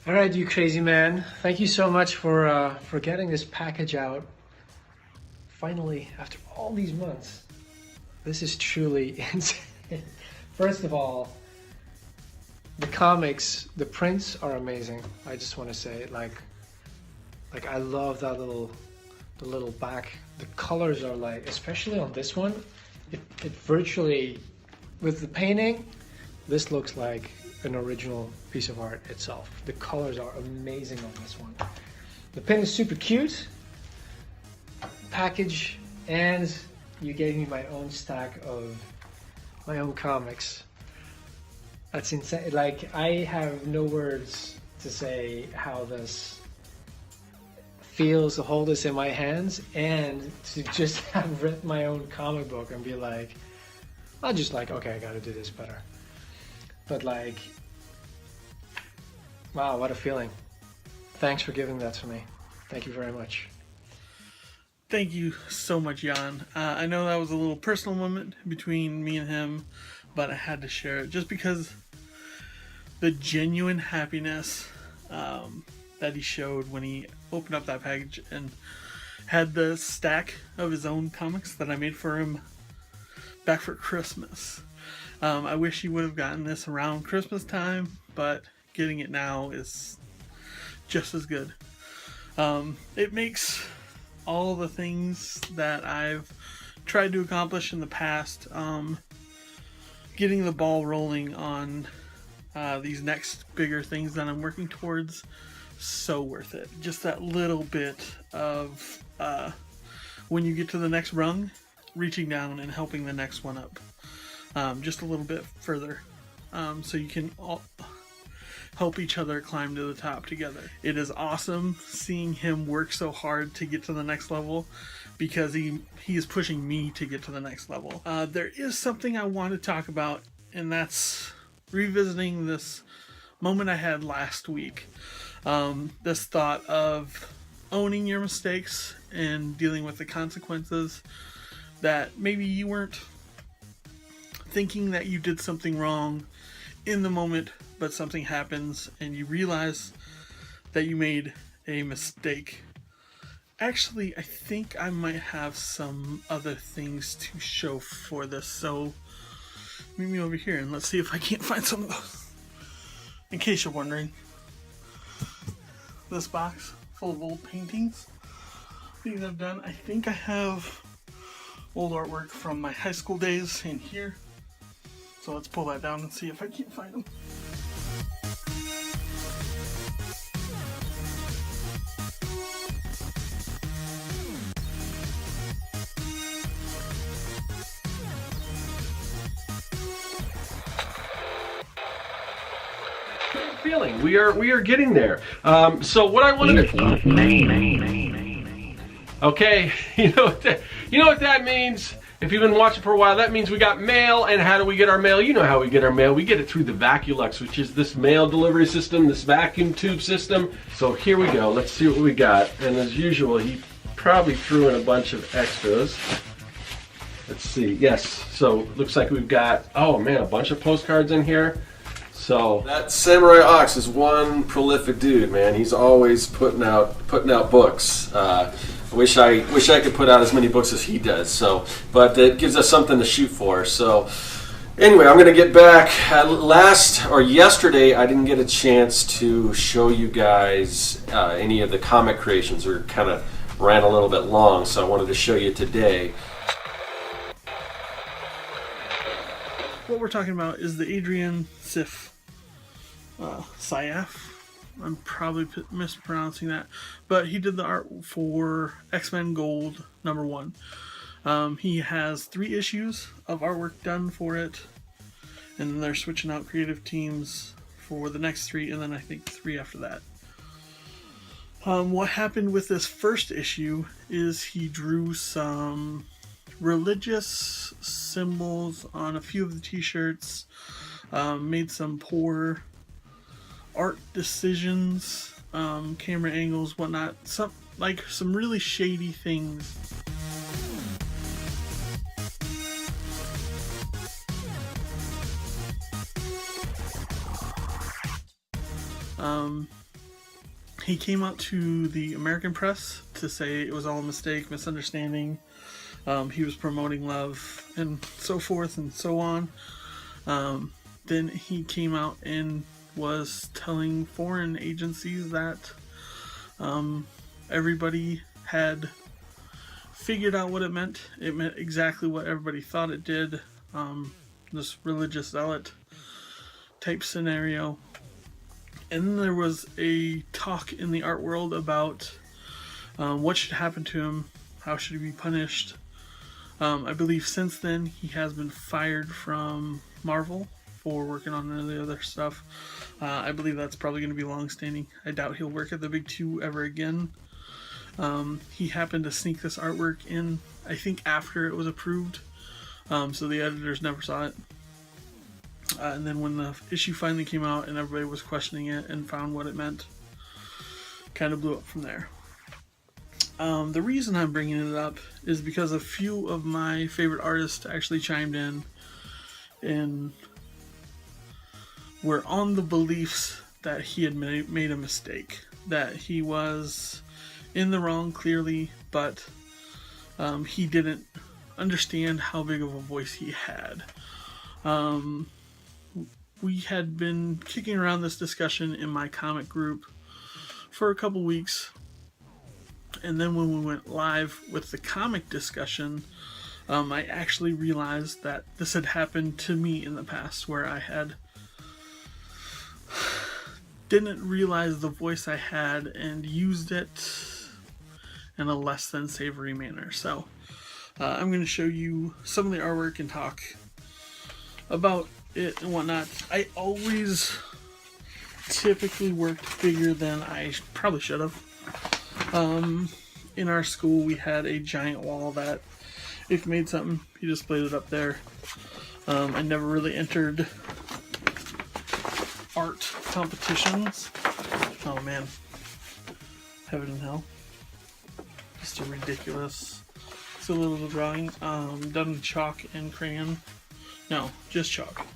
All right, you crazy man. Thank you so much for getting this package out. Finally, after all these months. This is truly insane. First of all, the comics, the prints are amazing. I just want to say, like I love that the little back. The colors are like, especially on this one, it virtually, with the painting, this looks like an original piece of art itself. The colors are amazing on this one. The pin is super cute. Package, and you gave me my own stack of my own comics. That's insane. Like, I have no words to say how this feels to hold this in my hands and to just have read my own comic book and be like, I'll just like, okay, I gotta do this better. But like, wow, what a feeling. Thanks for giving that to me. Thank you very much. Thank you so much, Jan. I know that was a little personal moment between me and him, but I had to share it just because the genuine happiness that he showed when he opened up that package and had the stack of his own comics that I made for him back for Christmas. I wish he would have gotten this around Christmas time, but getting it now is just as good. It makes all the things that I've tried to accomplish in the past, getting the ball rolling on these next bigger things that I'm working towards, so worth it. Just that little bit of when you get to the next rung, reaching down and helping the next one up just a little bit further, so you can all help each other climb to the top together. It is awesome seeing him work so hard to get to the next level, because he is pushing me to get to the next level. There is something I want to talk about, and that's revisiting this moment I had last week. This thought of owning your mistakes and dealing with the consequences, that maybe you weren't thinking that you did something wrong in the moment, but something happens and you realize that you made a mistake. Actually, I think I might have some other things to show for this, so meet me over here and let's see if I can't find some of those. In case you're wondering, this box full of old paintings, things I've done. I think I have old artwork from my high school days in here, so let's pull that down and see if I can't find them. Feeling we are getting there. So what I wanted to, okay, you know what that means. If you've been watching for a while, that means we got mail. And how do we get our mail? You know how we get our mail. We get it through the Vaculux, which is this mail delivery system, this vacuum tube system. So here we go. Let's see what we got. And as usual, he probably threw in a bunch of extras. Let's see. Yes. So looks like we've got, oh man, a bunch of postcards in here. So that Samuraiox is one prolific dude, man. He's always putting out books. I wish I could put out as many books as he does. So, but it gives us something to shoot for. So, anyway, I'm gonna get back. Yesterday, I didn't get a chance to show you guys any of the comic creations. We kind of ran a little bit long, so I wanted to show you today. What we're talking about is the Adrian Syaf. I'm probably mispronouncing that, but he did the art for X-Men Gold #1. He has 3 issues of artwork done for it, and then they're switching out creative teams for the next 3, and then I think 3 after that. What happened with this first issue is he drew some religious symbols on a few of the t-shirts, made some poor art decisions, camera angles, whatnot, some really shady things. he came out to the American press to say it was all a mistake, misunderstanding. He was promoting love and so forth and so on. Then he came out and was telling foreign agencies that everybody had figured out what it meant. It meant exactly what everybody thought it did. This religious zealot type scenario. And then there was a talk in the art world about what should happen to him, how should he be punished. I believe since then he has been fired from Marvel for working on any of the other stuff. I believe that's probably going to be long-standing. I doubt he'll work at the Big Two ever again. He happened to sneak this artwork in, I think, after it was approved, so the editors never saw it. And then when the issue finally came out and everybody was questioning it and found what it meant, kind of blew up from there. The reason I'm bringing it up is because a few of my favorite artists actually chimed in and were on the beliefs that he had made a mistake, that he was in the wrong clearly, but he didn't understand how big of a voice he had. We had been kicking around this discussion in my comic group for a couple weeks, and then when we went live with the comic discussion, I actually realized that this had happened to me in the past, where I had didn't realize the voice I had and used it in a less than savory manner. So I'm going to show you some of the artwork and talk about it and whatnot. I always typically worked bigger than I probably should have. In our school we had a giant wall that if you made something, you just played it up there. I never really entered art competitions. Oh man, heaven and hell. Just a ridiculous silly little drawing, done with chalk and crayon. No, just chalk.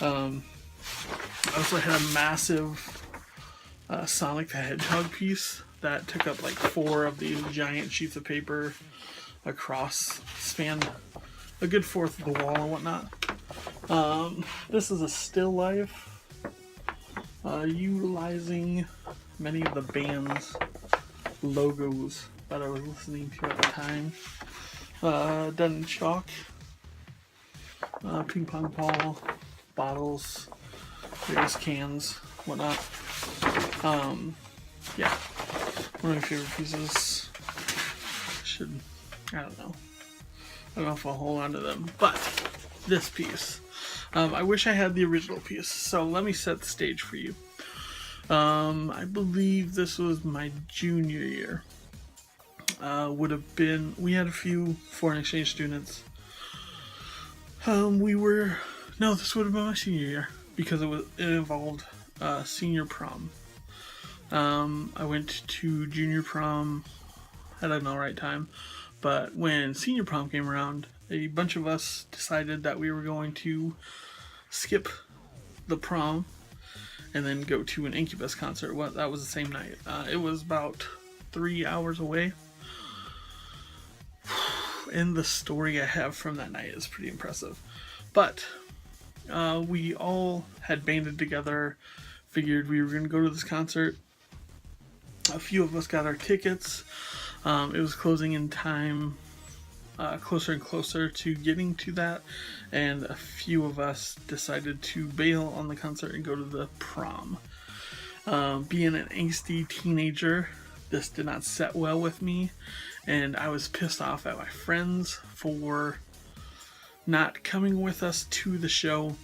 I also had a massive Sonic the Hedgehog piece that took up like 4 of these giant sheets of paper across, spanned a good fourth of the wall and whatnot. This is a still life, utilizing many of the band's logos that I was listening to at the time. Done in chalk, ping pong ball, bottles, various cans, whatnot. Yeah, one of my favorite pieces. I don't know if I'll hold on to them, but this piece, I wish I had the original piece, so let me set the stage for you. I believe this was my junior year. We had a few foreign exchange students. This would have been my senior year, because it involved senior prom. I went to junior prom, had an alright time, but when senior prom came around, a bunch of us decided that we were going to skip the prom and then go to an Incubus concert. That was the same night. It was about 3 hours away. And the story I have from that night is pretty impressive. But we all had banded together, figured we were going to go to this concert. A few of us got our tickets. It was closing in time, closer and closer to getting to that, and a few of us decided to bail on the concert and go to the prom. Being an angsty teenager, this did not set well with me, and I was pissed off at my friends for not coming with us to the show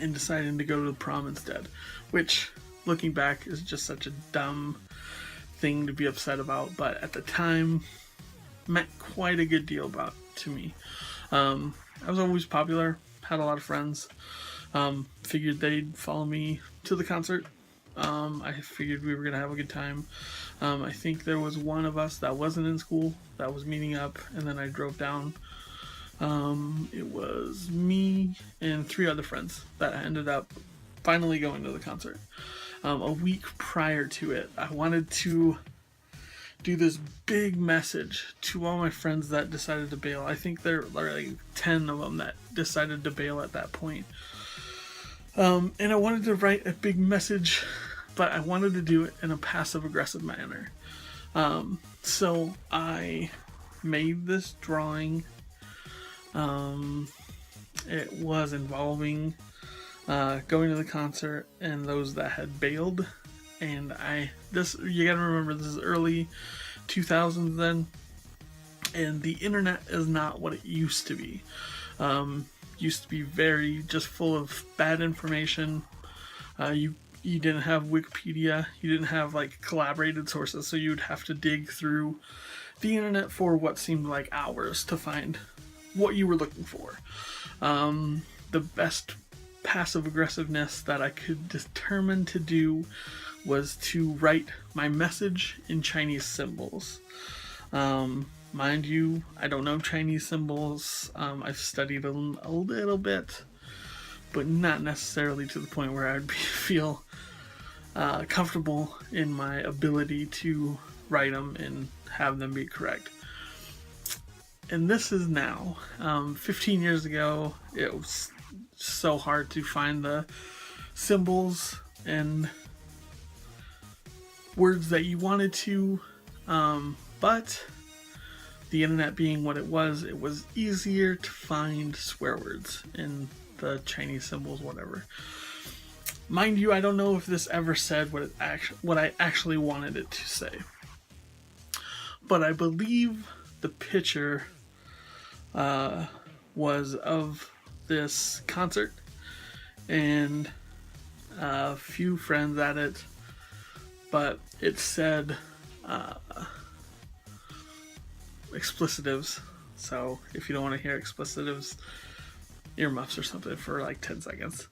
and deciding to go to the prom instead, which, looking back, is just such a dumb thing to be upset about, but at the time meant quite a good deal to me. I was always popular, had a lot of friends, figured they'd follow me to the concert. I figured we were going to have a good time. I think there was one of us that wasn't in school that was meeting up, and then I drove down. It was me and 3 other friends that ended up finally going to the concert. A week prior to it, I wanted to do this big message to all my friends that decided to bail. I think there are like 10 of them that decided to bail at that point. And I wanted to write a big message, but I wanted to do it in a passive-aggressive manner. So I made this drawing. It was involving going to the concert and those that had bailed. And you gotta remember, this is early 2000s then, and the internet is not what it used to be. Used to be very just full of bad information. You didn't have Wikipedia, you didn't have like collaborated sources, so you'd have to dig through the internet for what seemed like hours to find what you were looking for. The best passive aggressiveness that I could determine to do was to write my message in Chinese symbols. Mind you, I don't know Chinese symbols. I've studied them a little bit, but not necessarily to the point where I'd feel comfortable in my ability to write them and have them be correct. And this is now. 15 years ago, it was so hard to find the symbols and words that you wanted to, but the internet being what it was easier to find swear words in the Chinese symbols, whatever. Mind you, I don't know if this ever said what I actually wanted it to say, but I believe the picture was of this concert and a few friends at it, but it said explicitives. So if you don't want to hear explicitives, earmuffs or something for like 10 seconds.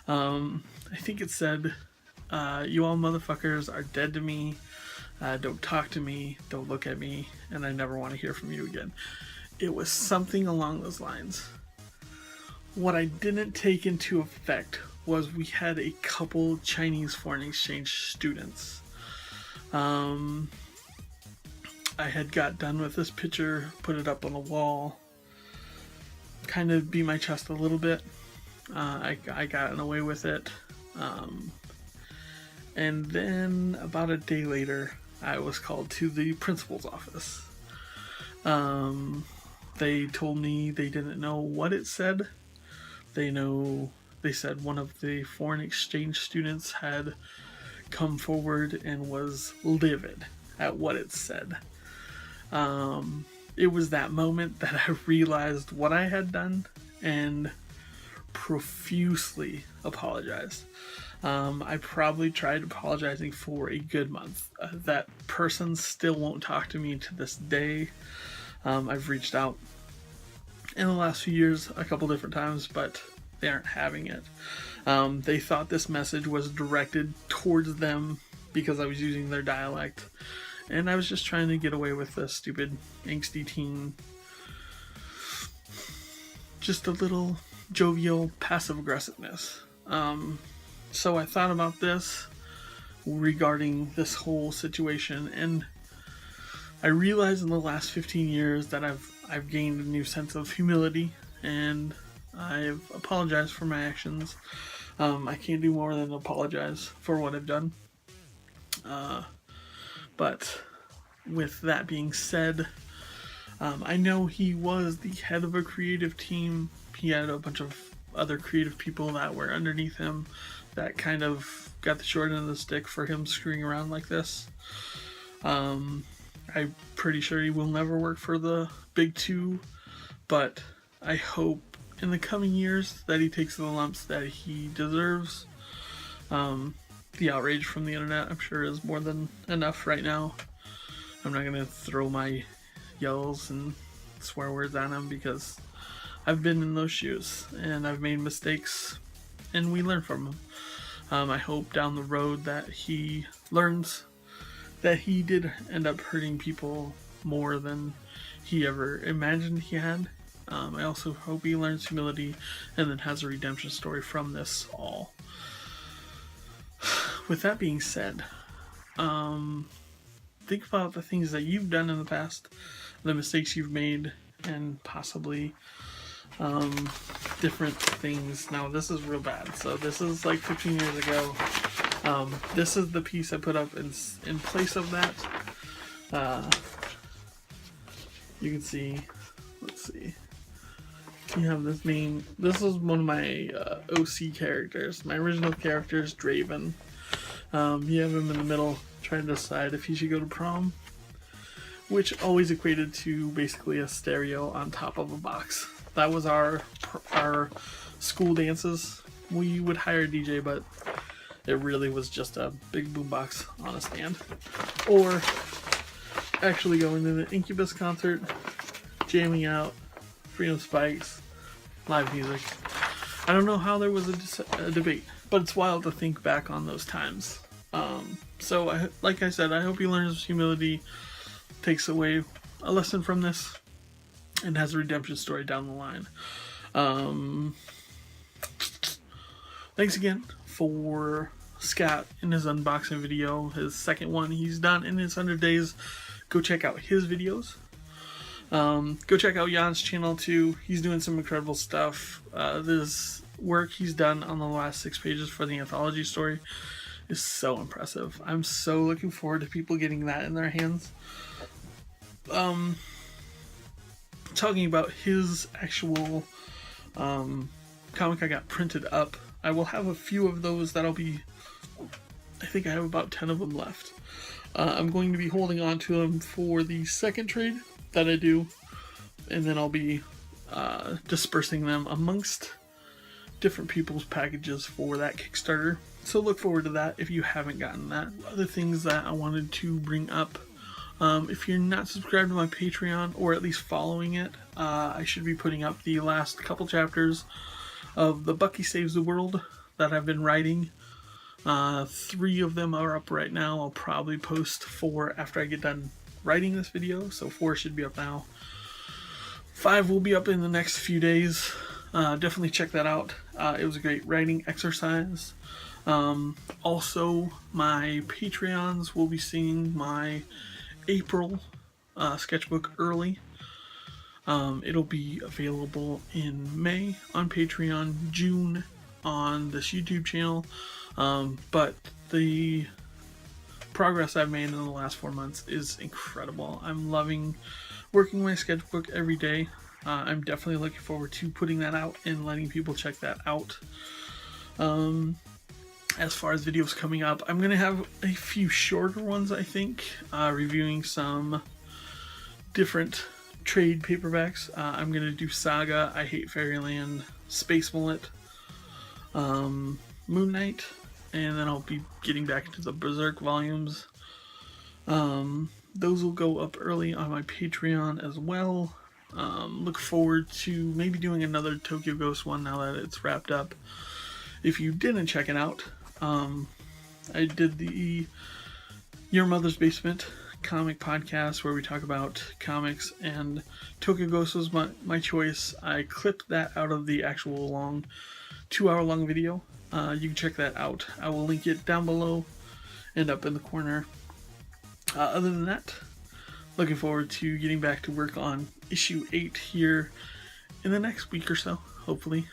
I think it said, you all motherfuckers are dead to me. Don't talk to me. Don't look at me. And I never want to hear from you again. It was something along those lines. What I didn't take into effect was we had a couple Chinese foreign exchange students. I had got done with this picture, put it up on the wall, kind of beat my chest a little bit. I got away with it. And then about a day later, I was called to the principal's office. They told me they didn't know what it said. They said one of the foreign exchange students had come forward and was livid at what it said. It was that moment that I realized what I had done and profusely apologized. I probably tried apologizing for a good month. That person still won't talk to me to this day. I've reached out in the last few years a couple different times, but they aren't having it. They thought this message was directed towards them because I was using their dialect, and I was just trying to get away with the stupid angsty teen, just a little jovial passive aggressiveness. So I thought about this regarding this whole situation, and I realized in the last 15 years that I've gained a new sense of humility, and I've apologized for my actions. I can't do more than apologize for what I've done. But with that being said, I know he was the head of a creative team. He had a bunch of other creative people that were underneath him that kind of got the short end of the stick for him screwing around like this. I'm pretty sure he will never work for the Pt.2, but I hope in the coming years that he takes the lumps that he deserves. The outrage from the internet, I'm sure, is more than enough right now. I'm not going to throw my yells and swear words at him because I've been in those shoes and I've made mistakes and we learn from them. I hope down the road that he learns that he did end up hurting people more than he ever imagined he had. I also hope he learns humility and then has a redemption story from this all. with that being said, think about the things that you've done in the past, the mistakes you've made, and possibly different things. Now, this is real bad. So this is like 15 years ago. This is the piece I put up in place of that. You can see, let's see. You have this name. This is one of my OC characters. My original character is Draven. You have him in the middle trying to decide if he should go to prom, which always equated to basically a stereo on top of a box. That was our school dances. We would hire a DJ, but it really was just a big boombox on a stand. Or actually going to the Incubus concert, jamming out, Freedom Spikes, live music. I don't know how there was a debate, but it's wild to think back on those times. So, like I said, I hope you learn humility, takes away a lesson from this, and has a redemption story down the line. Thanks again for Scott in his unboxing video, his second one he's done in his 100 days. Go check out his videos. Go check out Jan's channel too. He's doing some incredible stuff. This work he's done on the last 6 pages for the anthology story is so impressive. I'm so looking forward to people getting that in their hands. Talking about his actual comic I got printed up. I will have a few of those that'll be, I think I have about 10 of them left. I'm going to be holding on to them for the second trade that I do, and then I'll be dispersing them amongst different people's packages for that Kickstarter. So look forward to that if you haven't gotten that. Other things that I wanted to bring up. If you're not subscribed to my Patreon, or at least following it, I should be putting up the last couple chapters of the Bucky Saves the World that I've been writing. 3 of them are up right now. I'll probably post 4 after I get done writing this video, so 4 should be up now. 5 will be up in the next few days. Definitely check that out. It was a great writing exercise. Also, my Patreons will be seeing my April sketchbook early. It'll be available in May on Patreon, June on this YouTube channel, but the progress I've made in the last 4 months is incredible. I'm loving working my sketchbook every day. I'm definitely looking forward to putting that out and letting people check that out. As far as videos coming up, I'm going to have a few shorter ones, I think, reviewing some different trade paperbacks. I'm going to do Saga, I Hate Fairyland, Space Mullet, Moon Knight, and then I'll be getting back into the Berserk volumes. Those will go up early on my Patreon as well. Look forward to maybe doing another Tokyo Ghost one now that it's wrapped up. If you didn't check it out, I did the Your Mother's Basement comic podcast where we talk about comics, and Tokyo Ghost was my choice. I clipped that out of the actual long 2-hour-long video. You can check that out. I will link it down below and up in the corner. Other than that, looking forward to getting back to work on issue 8 here in the next week or so, hopefully.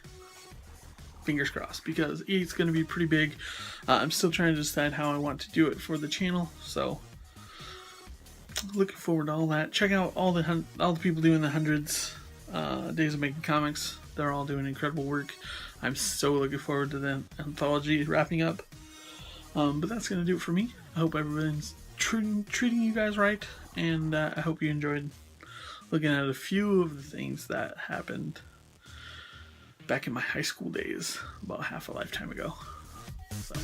Fingers crossed, because 8's going to be pretty big. I'm still trying to decide how I want to do it for the channel, so looking forward to all that. Check out all the people doing the 100 days of making comics. They're all doing incredible work. I'm so looking forward to the anthology wrapping up. But that's going to do it for me. I hope everyone's treating you guys right, and I hope you enjoyed looking at a few of the things that happened back in my high school days about half a lifetime ago. So.